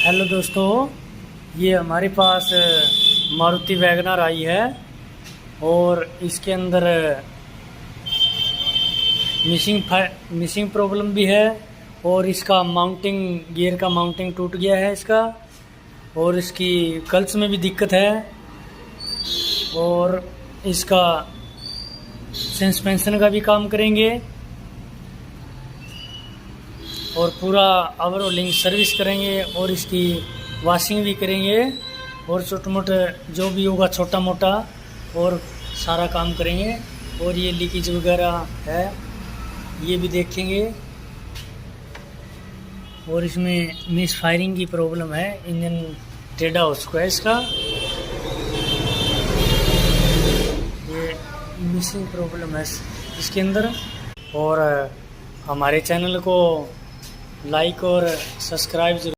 Hello दोस्तों, ये हमारे पास मारुति वैगनर आई है और इसके अंदर मिसिंग प्रॉब्लम भी है और इसका माउंटिंग गियर का माउंटिंग टूट गया है इसका, और इसकी क्लच में भी दिक्कत है और इसका सस्पेंशन का भी काम करेंगे और पूरा ओवरऑलिंग सर्विस करेंगे और इसकी वॉशिंग भी करेंगे और छोटे मोटे जो भी होगा छोटा मोटा और सारा काम करेंगे। और ये लीकेज वगैरह है ये भी देखेंगे और इसमें मिस फायरिंग की प्रॉब्लम है, इंजन टेढ़ा हो चुका है इसका, ये मिसिंग प्रॉब्लम है इसके अंदर। और हमारे चैनल को लाइक और सब्सक्राइब